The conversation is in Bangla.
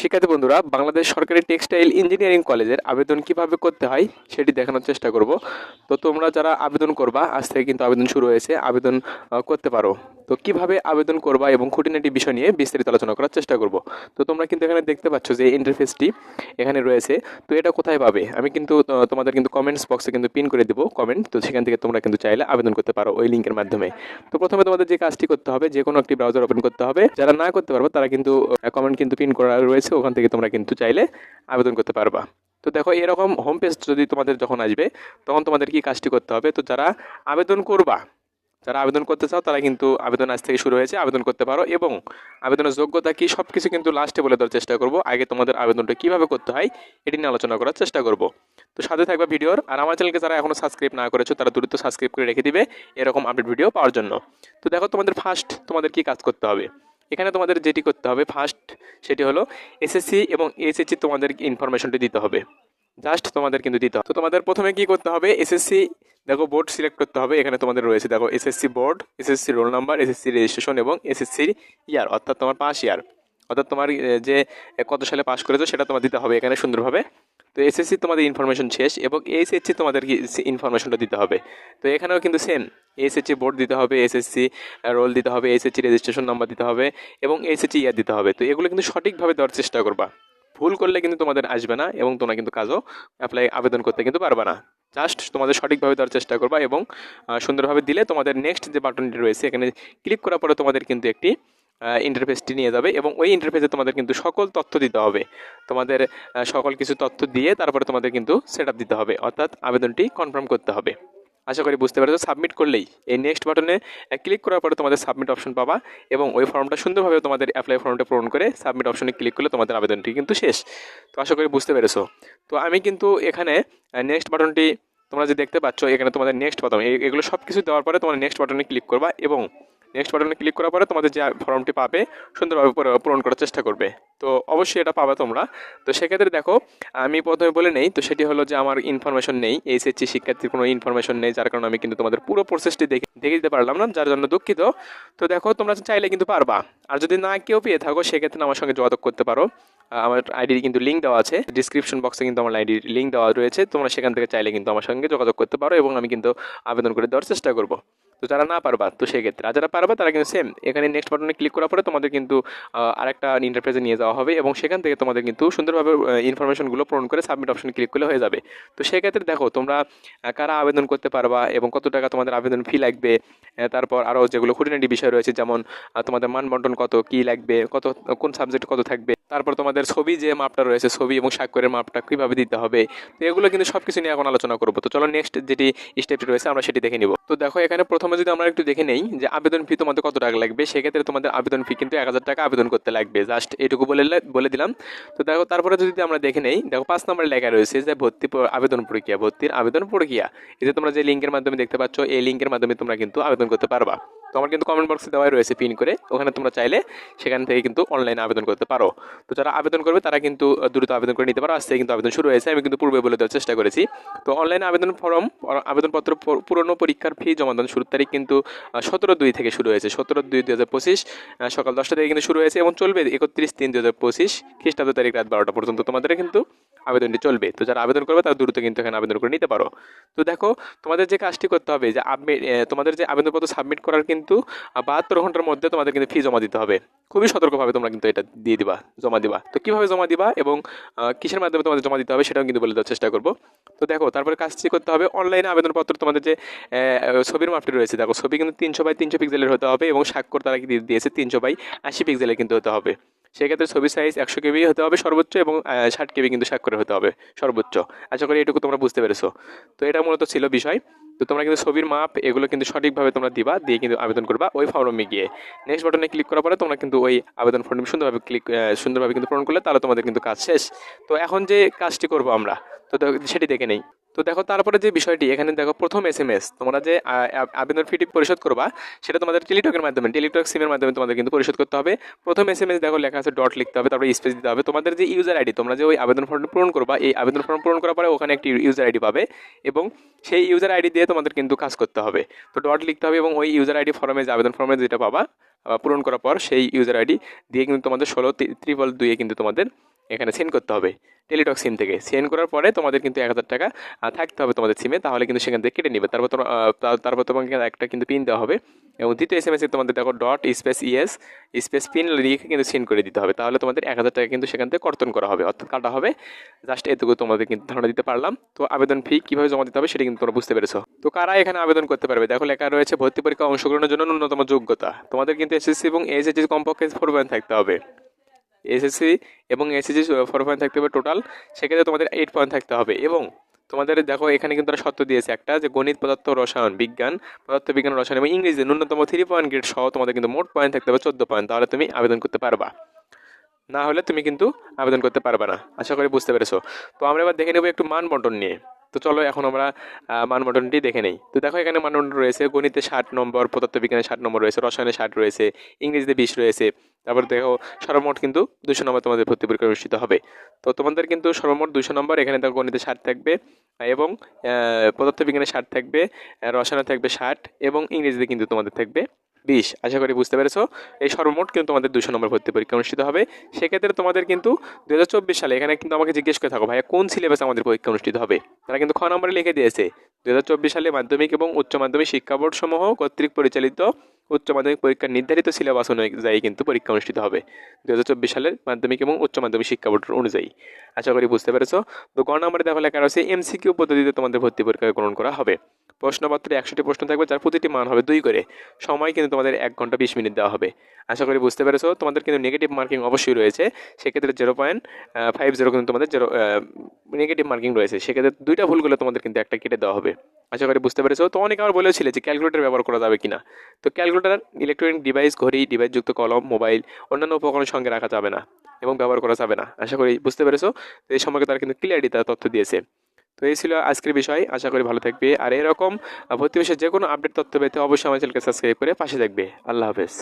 শিক্ষার্থী বন্ধুরা, বাংলাদেশ সরকারি টেক্সটাইল ইঞ্জিনিয়ারিং কলেজের আবেদন কিভাবে করতে হয় সেটি দেখানোর চেষ্টা করব। তো তোমরা যারা আবেদন করবা, আজ থেকে কিন্তু আবেদন শুরু হয়েছে, আবেদন করতে পারো। তো কিভাবে আবেদন করবা এবং খুঁটিনাটি বিষয় নিয়ে বিস্তারিত আলোচনা করার চেষ্টা করব। তো তোমরা কিন্তু এখানে দেখতে পাচ্ছ যে ইন্টারফেসটি এখানে রয়েছে। তো এটা কোথায় পাবে, আমি কিন্তু তোমাদের কিন্তু কমেন্টস বক্সে কিন্তু পিন করে দেবো কমেন্ট। তো সেখান থেকে তোমরা কিন্তু চাইলে আবেদন করতে পারো ওই লিঙ্কের মাধ্যমে। তো প্রথমে তোমাদের যে কাজটি করতে হবে, যে কোনো একটি ব্রাউজার ওপেন করতে হবে। যারা না করতে পারবে তারা কিন্তু কমেন্ট কিন্তু পিন করা রয়েছে, ওখান থেকে তোমরা কিন্তু চাইলে আবেদন করতে পারবা। তো দেখো, এরকম হোম পেজ যদি তোমাদের যখন আসবে, তখন তোমাদের কি কাজটি করতে হবে। তো যারা আবেদন করবা, যারা আবেদন করতে চাও, তারা কিন্তু আবেদন আজ থেকে শুরু হয়েছে, আবেদন করতে পারো। এবং আবেদনের যোগ্যতা কি সব কিছু কিন্তু লাস্টে বলে দেওয়ার চেষ্টা করব। আগে তোমাদের আবেদনটা কিভাবে করতে হয় এটি নিয়ে আলোচনা করার চেষ্টা করব। তো সাথে থাকবে ভিডিওর। আর আমার চ্যানেলকে যারা এখনো সাবস্ক্রাইব না করেছো, তারা দ্রুত সাবস্ক্রাইব করে রেখে দিবে এরকম আপডেট ভিডিও পাওয়ার জন্য। তো দেখো, তোমাদের ফার্স্ট তোমাদের কি কাজ করতে হবে। এখানে তোমাদের যেটি করতে হবে ফার্স্ট, সেটি হলো এসএসসি এবং এইচএসসি তোমাদের ইনফরমেশনটি দিতে হবে। জাস্ট তোমাদের কিন্তু দিতে হবে। তো তোমাদের প্রথমে কি করতে হবে, এসএসসি দেখো বোর্ড সিলেক্ট করতে হবে। এখানে তোমাদের রয়েছে দেখো SSC board, SSC roll number, SSC registration এবং এসএসসি ইয়ার, অর্থাৎ তোমার পাস ইয়ার, অর্থাৎ তোমার যে কত সালে পাস করেছো সেটা তোমার দিতে হবে এখানে সুন্দরভাবে। তো এসএসসি তোমাদের ইনফরমেশন শেষ এবং এইচএসসি তোমাদের কি ইনফরমেশনটা দিতে হবে। তো এখানেও কিন্তু সেম, এসএসসি বোর্ড দিতে হবে, এসএসসি রোল দিতে হবে, এসএসসি রেজিস্ট্রেশন নাম্বার দিতে হবে এবং এসএসসি ইয়ার দিতে হবে। তো এগুলো কিন্তু সঠিকভাবে দেওয়ার চেষ্টা করবা। ভুল করলে কিন্তু তোমাদের আসবে না এবং তোমরা কিন্তু কাজও আবেদন করতে কিন্তু পারবে না। জাস্ট তোমাদের সঠিকভাবে দেওয়ার চেষ্টা করবা এবং সুন্দরভাবে দিলে তোমাদের নেক্সট যে বাটনটি রয়েছে এখানে ক্লিক করার পরে তোমাদের কিন্তু একটি ইন্টারফেসটি নিয়ে যাবে এবং ওই ইন্টারফেসে তোমাদের কিন্তু সকল তথ্য দিতে হবে। তোমাদের সকল কিছু তথ্য দিয়ে তারপরে তোমাদের কিন্তু সেট আপ দিতে হবে, অর্থাৎ আবেদনটি কনফার্ম করতে হবে। আশা করি বুঝতে পেরেছো। সাবমিট করলেই এই নেক্সট বাটনে ক্লিক করার পরে তোমাদের সাবমিট অপশন পাবা এবং ওই ফর্মটা সুন্দরভাবে তোমাদের অ্যাপ্লাই ফর্মটা পূরণ করে সাবমিট অপশনে ক্লিক করলে তোমাদের আবেদনটি কিন্তু শেষ। তো আশা করি বুঝতে পেরেছো। তো আমি কিন্তু এখানে নেক্সট বাটনটি তোমরা যে দেখতে পাচ্ছ, এখানে তোমাদের নেক্সট বাটন, এগুলো সব কিছু দেওয়ার পরে তোমরা নেক্সট বাটনে ক্লিক করবা এবং নেক্সট বাটনে ক্লিক করার পরে তোমাদের যে ফর্মটি পাবে সুন্দরভাবে পূরণ করার চেষ্টা করবে। তো অবশ্যই এটা পাবে তোমরা। তো সেক্ষেত্রে দেখো, আমি প্রথমে বলে নেই, তো সেটি হলো যে আমার ইনফরমেশন নেই, এইচএসসি শিক্ষার্থীর কোনো ইনফরমেশন নেই, যার কারণে আমি কিন্তু তোমাদের পুরো প্রসেসটি দেখে দিতে পারলাম না, যার জন্য দুঃখিত। তো দেখো, তোমরা চাইলে কিন্তু পারবা। আর যদি না কেউ পেয়ে থাকো, সেক্ষেত্রে আমার সঙ্গে যোগাযোগ করতে পারো। আমার আইডির কিন্তু লিঙ্ক দেওয়া আছে ডিসক্রিপশন বক্সে, কিন্তু আমার আইডির লিঙ্ক দেওয়া রয়েছে। তোমরা সেখান থেকে চাইলে কিন্তু আমার সঙ্গে যোগাযোগ করতে পারো এবং আমি কিন্তু আবেদন করে দেওয়ার চেষ্টা করবো। তো যারা না পারবা, তো সেক্ষেত্রে, আর যারা পারবা তারা কিন্তু সেম এখানে নেক্সট বাটনে ক্লিক করার পরে তোমাদের কিন্তু আরেকটা ইন্টারফেসে নিয়ে যাওয়া হবে এবং সেখান থেকে তোমাদের কিন্তু সুন্দরভাবে ইনফরমেশনগুলো পূরণ করে সাবমিট অপশনে ক্লিক করলে হয়ে যাবে। তো সেক্ষেত্রে দেখো, তোমরা কারা আবেদন করতে পারবা এবং কত টাকা তোমাদের আবেদন ফি লাগবে, তারপর আরও যেগুলো খুঁটিনাটি বিষয় রয়েছে, যেমন তোমাদের মানবন্টন কত, কী লাগবে, কত কোন সাবজেক্ট কত থাকবে, তারপর তোমাদের ছবি যে মাপটা রয়েছে, ছবি এবং স্বাক্ষরের মাপটা কীভাবে দিতে হবে। তো এগুলো কিন্তু সব কিছু নিয়ে এখন আলোচনা করবো। তো চলো নেক্সট যেটি স্টেপটি রয়েছে আমরা সেটি দেখে নিব। তো দেখো, এখানে প্রথমে যদি আমরা একটু দেখে নেই যে আবেদন ফি তোমাদের কত টাকা লাগবে, সেক্ষেত্রে তোমাদের আবেদন ফি কিন্তু 1000 টাকা আবেদন করতে লাগবে। জাস্ট এটুকু বলে দিলাম। তো দেখো, তারপরে যদি আমরা দেখে নেই, দেখো 5 নম্বরে লেখা রয়েছে যে আবেদন প্রক্রিয়া, ভর্তির আবেদন প্রক্রিয়া। এই যে তোমরা যে লিঙ্কের মাধ্যমে দেখতে পাচ্ছ, এই লিঙ্কের মাধ্যমে তোমরা কিন্তু আবেদন করতে পারবা। তো আমার কিন্তু কমেন্ট বক্সে দেওয়াই রয়েছে পিন করে, ওখানে তোমরা চাইলে সেখান থেকে কিন্তু অনলাইনে আবেদন করতে পারো। তো যারা আবেদন করবে তারা কিন্তু দ্রুত আবেদন করে নিতে পারো। আজ থেকে কিন্তু আবেদন শুরু হয়েছে, আমি কিন্তু পূর্বে বলে দেওয়ার চেষ্টা করেছি। তো অনলাইনে আবেদনপত্র পুরনো পরীক্ষার ফি জমা দান শুরুর তারিখ কিন্তু 17/2 থেকে শুরু হয়েছে, 17/2/2025 সকাল 10টা থেকে কিন্তু শুরু হয়েছে এবং চলবে 31/3/2025 খ্রিস্টাব্দ তারিখ রাত 12টা পর্যন্ত তোমাদের কিন্তু আবেদনটি চলবে। তো যারা আবেদন করবে তারা দ্রুত কিন্তু এখানে আবেদন করে নিতে পারো। তো দেখো, তোমাদের যে কাজটি করতে হবে যে তোমাদের যে আবেদনপত্র সাবমিট করার কিন্তু 72 ঘন্টার মধ্যে তোমাদের কিন্তু ফি জমা দিতে হবে। খুবই সতর্কভাবে তোমরা কিন্তু এটা দিয়ে দিবা, জমা দিবা। তো কীভাবে জমা দিবা এবং কিসের মাধ্যমে তোমাদের জমা দিতে হবে সেটাও কিন্তু বলে দেওয়ার চেষ্টা করবো। তো দেখো, তারপরে কাজটি করতে হবে অনলাইনে আবেদনপত্র, তোমাদের যে ছবির মাপটি রয়েছে, দেখো ছবি কিন্তু 300x300 পিক্সেলের হতে হবে এবং স্বাক্ষর তারা কি দিয়েছে 300x80 পিক্সেলের কিন্তু হতে হবে। সেক্ষেত্রে ছবির সাইজ 100 কেবি হতে হবে সর্বোচ্চ এবং 60 কেবি কিন্তু স্বাক্ষরে হতে হবে সর্বোচ্চ। আশা করি এটুকু তোমরা বুঝতে পেরেছো। তো এটা মূলত ছিল বিষয়। তো তোমরা কিন্তু ছবির মাপ এগুলো কিন্তু সঠিকভাবে তোমরা দিবা, দিয়ে কিন্তু আবেদন করবা ওই ফর্মে গিয়ে। নেক্সট বাটনে ক্লিক করার পরে তোমরা কিন্তু ওই আবেদন ফর্ম সুন্দরভাবে কিন্তু পূরণ করলে তাহলে তোমাদের কিন্তু কাজ শেষ। তো এখন যে কাজটি করবো আমরা, তো সেটি দেখে নেই। তো দেখো, তারপরে যে বিষয়টি এখানে দেখো, প্রথম এসএমএস তোমরা যে আবেদন ফিটি পরিশোধ করবা সেটা তোমাদের টেলিটকের মাধ্যমে, টেলিটক সিমের মাধ্যমে তোমাদের কিন্তু পরিশোধ করতে হবে। প্রথম এসএমএস দেখো লেখা আছে ডট লিখতে হবে, তারপরে স্পেস দিতে হবে। তোমাদের যে ইউজার আইডি, তোমরা যে ওই আবেদন ফর্মটি পূরণ করবা, এই আবেদন ফর্ম পূরণ করার পরে ওখানে একটি ইউজার আইডি পাবে এবং সেই ইউজার আইডি দিয়ে তোমাদের কিন্তু কাজ করতে হবে। তো ডট লিখতে হবে এবং ওই ইউজার আইডি ফর্মে যে আবেদন ফর্মে যেটা পাবা পূরণ করার পর সেই ইউজার আইডি দিয়ে কিন্তু তোমাদের 16/2 কিন্তু তোমাদের এখানে সেন্ড করতে হবে টেলিটক সিম থেকে। সেন্ড করার পরে তোমাদের কিন্তু 1,000 টাকা থাকতে হবে তোমাদের সিমে, তাহলে কিন্তু সেখান থেকে কেটে নেবে। তারপর তোমাকে একটা কিন্তু পিন দেওয়া হবে, এবং দ্বিতীয় SMS এ তোমাদের দেখো dot space E S space PIN লিখে কিন্তু সেন্ড করে দিতে হবে। তাহলে তোমাদের 1,000 টাকা কিন্তু সেখান থেকে কর্তন করা হবে, অর্থাৎ কাটা হবে। জাস্ট এটুকু তোমাদের কিন্তু ধারণা দিতে পারলাম। তো আবেদন ফি কীভাবে জমা দিতে হবে সেটা কিন্তু তোমরা বুঝতে পেরেছো। তো কারা এখানে আবেদন করতে পারবে, দেখো লেখা রয়েছে ভর্তি পরীক্ষা অংশগ্রহণের জন্য ন্যূনতম যোগ্যতা। তোমাদের কিন্তু SSC এবং এইচএসসি কমপক্ষে 4 পয়েন্ট থাকতে হবে। এসএসসি এবং এসএসসি 4 পয়েন্ট থাকতে হবে টোটাল, সেক্ষেত্রে তোমাদের 8 পয়েন্ট থাকতে হবে। এবং তোমাদের দেখো এখানে কিন্তু তারা শর্ত দিয়েছে একটা, যে গণিত, পদার্থ, রসায়ন বিজ্ঞান, পদার্থ বিজ্ঞান, রসায়ন এবং ইংরেজি ন্যূনতম 3 পয়েন্ট গ্রেড সহ তোমাদের কিন্তু মোট পয়েন্ট থাকতে হবে 14 পয়েন্ট, তাহলে তুমি আবেদন করতে পারবা। না হলে তুমি কিন্তু আবেদন করতে পারবে না। আশা করি বুঝতে পেরেছো। তো আমরা এবার দেখে নেব একটু মান বন্টন নিয়ে। তো চলো এখন আমরা মান বন্টনটি দেখে নেই। তো দেখো এখানে মান বন্টন রয়েছে, গণিতে 60 নম্বর, পদার্থবিজ্ঞানে 60 নম্বর রয়েছে, রসায়নে 60 রয়েছে, ইংরেজিতে 20 রয়েছে। তারপর দেখো সর্বমোট কিন্তু 200 নম্বর তোমাদের ভর্তি পরীক্ষা অনুষ্ঠিত হবে। তো তোমাদের কিন্তু সর্বমোট 200 নম্বর। এখানে দেখো গণিতে 60 থাকবে, এবং পদার্থবিজ্ঞানে 60 থাকবে, রসায়নে থাকবে 60, এবং ইংরেজিতে কিন্তু তোমাদের থাকবে 20। আশা করি বুঝতে পেরেছো। এই সর্বমোট কিন্তু তোমাদের 200 নম্বর ভর্তি পরীক্ষা অনুষ্ঠিত হবে। সেক্ষেত্রে তোমাদের কিন্তু 2024 সালে, এখানে কিন্তু আমাকে জিজ্ঞেস করে থাকো ভাইয়া কোন সিলেবাসে আমাদের পরীক্ষা অনুষ্ঠিত হবে, তারা কিন্তু খ নম্বরে লিখে দিয়েছে 2024 সালে মাধ্যমিক এবং উচ্চ মাধ্যমিক শিক্ষা বোর্ড সমূহ কর্তৃক পরিচালিত উচ্চ মাধ্যমিক পরীক্ষার নির্ধারিত সিলেবাস অনুযায়ী কিন্তু পরীক্ষা অনুষ্ঠিত হবে 2024 সালের মাধ্যমিক এবং উচ্চ মাধ্যমিক শিক্ষা বোর্ড অনুযায়ী। আশা করি বুঝতে পেরেছো। তো গ নম্বরে দেখো লেখা রয়েছে MCQ পদ্ধতিতে তোমাদের ভর্তি পরীক্ষা গ্রহণ করা হবে। প্রশ্নপত্রে 100টি প্রশ্ন থাকবে, যার প্রতিটি মান হবে 2 করে। সময় কিন্তু তোমাদের 1 ঘন্টা 20 মিনিট দেওয়া হবে। আশা করি বুঝতে পেরেছো। তোমাদের কিন্তু নেগেটিভ মার্কিং অবশ্যই রয়েছে, সেক্ষেত্রে 0.50 কিন্তু তোমাদের নেগেটিভ মার্কিং রয়েছে। সেক্ষেত্রে 2টা ভুল করলে তোমাদের কিন্তু একটা কেটে দেওয়া হবে। আশা করি বুঝতে পেরেছো। তো অনেকে আবার বলেছিলে যে ক্যালকুলেটর ব্যবহার করা যাবে কিনা। তো ক্যালকুলেটর ইলেকট্রনিক ডিভাইস, ঘড়ি, ডিভাইসযুক্ত কলম, মোবাইল, অন্যান্য উপকরণের সঙ্গে রাখা যাবে না এবং ব্যবহার করা যাবে না। আশা করি বুঝতে পেরেছো। তো এই সম্পর্কে তারা কিন্তু ক্লিয়ারলি তারা তথ্য দিয়েছে। তো এই ছিল আজকের বিষয়। আশা করি ভালো থাকবে। আর এরকম ভর্তি বিষয়ে যে কোনো আপডেট তথ্য পেতে অবশ্যই আমার চ্যানেলকে সাবস্ক্রাইব করে পাশে থাকবে। আল্লাহ হাফেজ।